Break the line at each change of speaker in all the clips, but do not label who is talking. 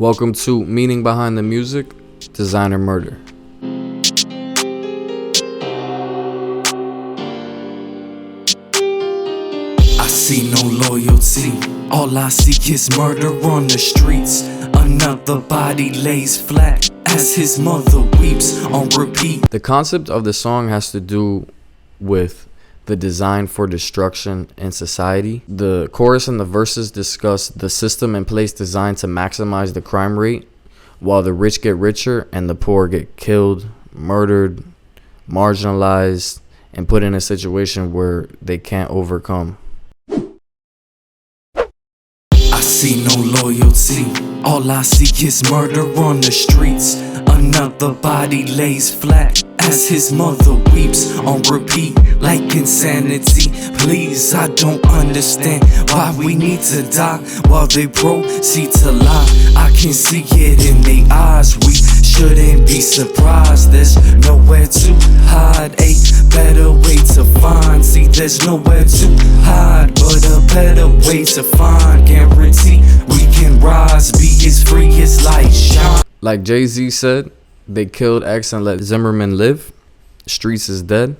Welcome to Meaning Behind the Music, Designer Murder.
I see no loyalty, all I see is murder on the streets. Another body lays flat as his mother weeps on repeat.
The concept of the song has to do with the design for destruction in society. The chorus and the verses discuss the system in place designed to maximize the crime rate, while the rich get richer and the poor get killed, murdered, marginalized, and put in a situation where they can't overcome.
I see no loyalty, all I see is murder on the streets. Another body lays flat as his mother weeps on repeat like insanity. Please, I don't understand why we need to die while they proceed to lie. I can see it in their eyes, we shouldn't be surprised. There's nowhere to hide, a better way to find. See, there's nowhere to hide, but a better way to find. Guarantee we can rise, be as free as light shine.
Like Jay-Z said, they killed X and let Zimmerman live. Streets is dead.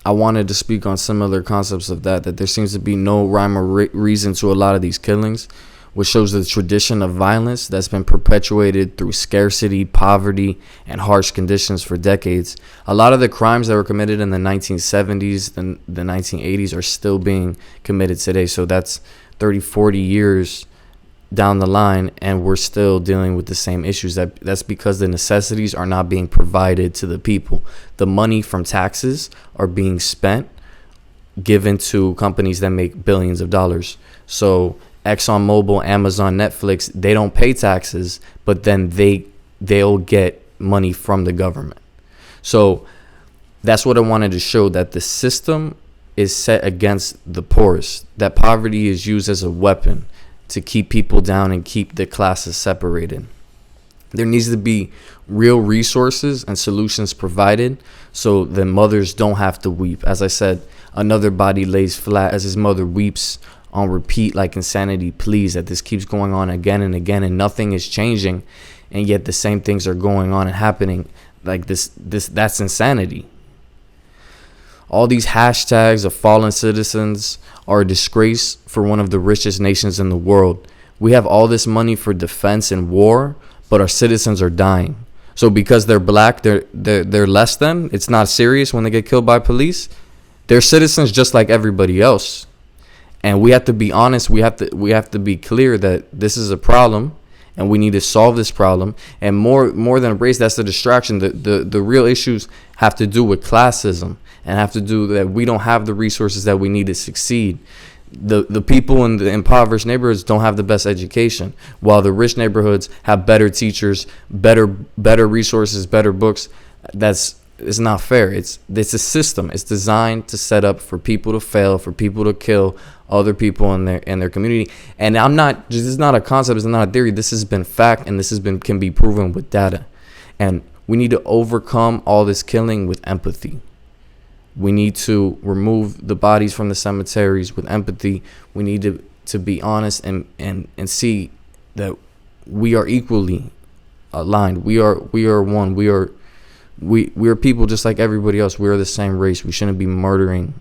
I wanted to speak on similar concepts of that there seems to be no rhyme or reason to a lot of these killings, which shows the tradition of violence that's been perpetuated through scarcity, poverty, and harsh conditions for decades. A lot of the crimes that were committed in the 1970s and the 1980s are still being committed today. So that's 30, 40 years down the line, and we're still dealing with the same issues. That's because the necessities are not being provided to the people. The money from taxes are being spent, given to companies that make billions of dollars. So ExxonMobil, Amazon, Netflix, they don't pay taxes, but then they'll get money from the government. So that's what I wanted to show, that the system is set against the poorest, that poverty is used as a weapon to keep people down and keep the classes separated. There needs to be real resources and solutions provided so that mothers don't have to weep. As I said, another body lays flat as his mother weeps on repeat like insanity. Please, that this keeps going on again and again and nothing is changing, and yet the same things are going on and happening. Like that's insanity. All these hashtags of fallen citizens are a disgrace for one of the richest nations in the world. We have all this money for defense and war, but our citizens are dying. So because they're black, they're less than. It's not serious when they get killed by police. They're citizens just like everybody else. And we have to be honest. We have to be clear that this is a problem, and we need to solve this problem. And more than race, that's the distraction. The real issues have to do with classism, and have to do that we don't have the resources that we need to succeed. The people in the impoverished neighborhoods don't have the best education, while the rich neighborhoods have better teachers, better resources, better books. It's not fair. It's a system. It's designed to set up for people to fail, for people to kill other people in their community. And this is not a concept, it's not a theory. This has been fact, and can be proven with data. And we need to overcome all this killing with empathy. We need to remove the bodies from the cemeteries with empathy. We need to be honest and see that we are equally aligned. We are one. We are people just like everybody else. We are the same race. We shouldn't be murdering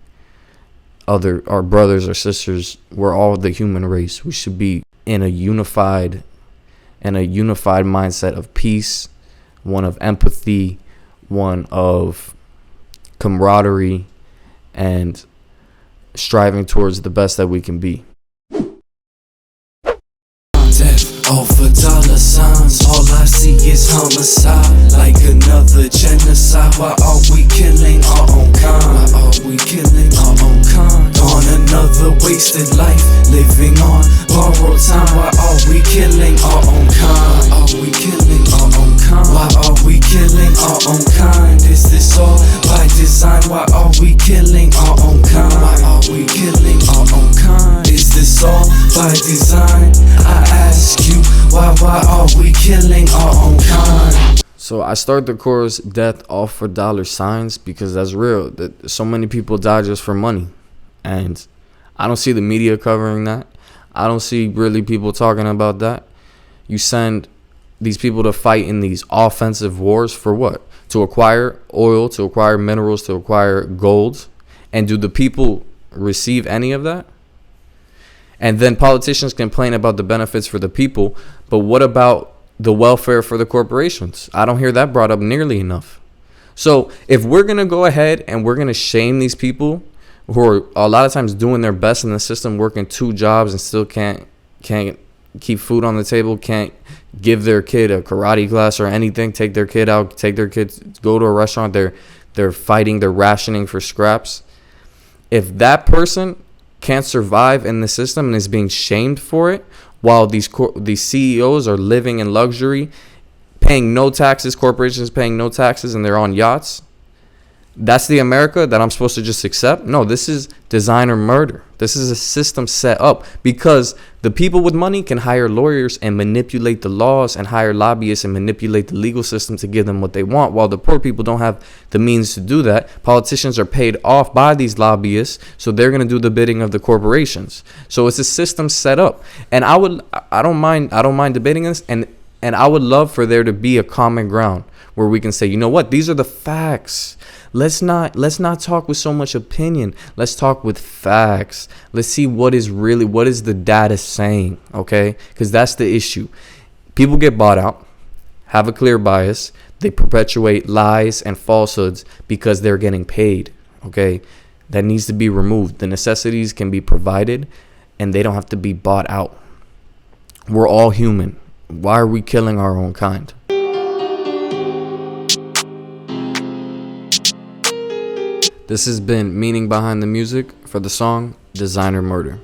our brothers or sisters. We're all the human race. We should be in a unified mindset of peace, one of empathy, one of camaraderie, and striving towards the best that we can be.
All for dollar signs, all I see is homicide, like another genocide. Why are we killing our own kind? Why are we killing our own kind? On another wasted life, living on borrowed time. Why are we killing our own kind? Why are we killing our own kind? Why are we killing our own kind? Is this all by design? Why are we killing our own kind? Why are we killing our own kind? Is this all by design? I ask you, why are we killing our own kind?
So I start the chorus, death all for dollar signs, because that's real. That so many people die just for money, and I don't see the media covering that. I don't see really people talking about that. You send these people to fight in these offensive wars for what? To acquire oil, to acquire minerals, to acquire gold. And do the people receive any of that? And then politicians complain about the benefits for the people, but what about the welfare for the corporations? I don't hear that brought up nearly enough. So if we're going to go ahead and we're going to shame these people who are a lot of times doing their best in the system, working 2 jobs and still can't keep food on the table, can't give their kid a karate class or anything, take their kid out, take their kids, go to a restaurant, they're fighting, they're rationing for scraps. If that person can't survive in the system and is being shamed for it, while these CEOs are living in luxury, paying no taxes, corporations paying no taxes, and they're on yachts, that's the America that I'm supposed to just accept? No, this is designer murder. This is a system set up because the people with money can hire lawyers and manipulate the laws and hire lobbyists and manipulate the legal system to give them what they want, while the poor people don't have the means to do that. Politicians are paid off by these lobbyists, so they're going to do the bidding of the corporations. So it's a system set up. And I don't mind debating this, and I would love for there to be a common ground where we can say, you know what, these are the facts. Let's not talk with so much opinion. Let's talk with facts. Let's see what is the data saying, okay? Because that's the issue. People get bought out, have a clear bias. They perpetuate lies and falsehoods because they're getting paid, okay? That needs to be removed. The necessities can be provided, and they don't have to be bought out. We're all human. Why are we killing our own kind? This has been Meaning Behind the Music for the song Designer Murder.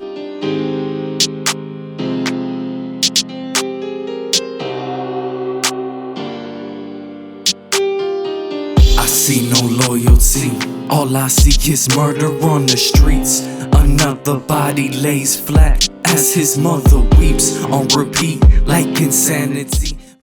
I see no loyalty, all I see is murder on the streets. Another body lays flat as his mother weeps on repeat like insanity.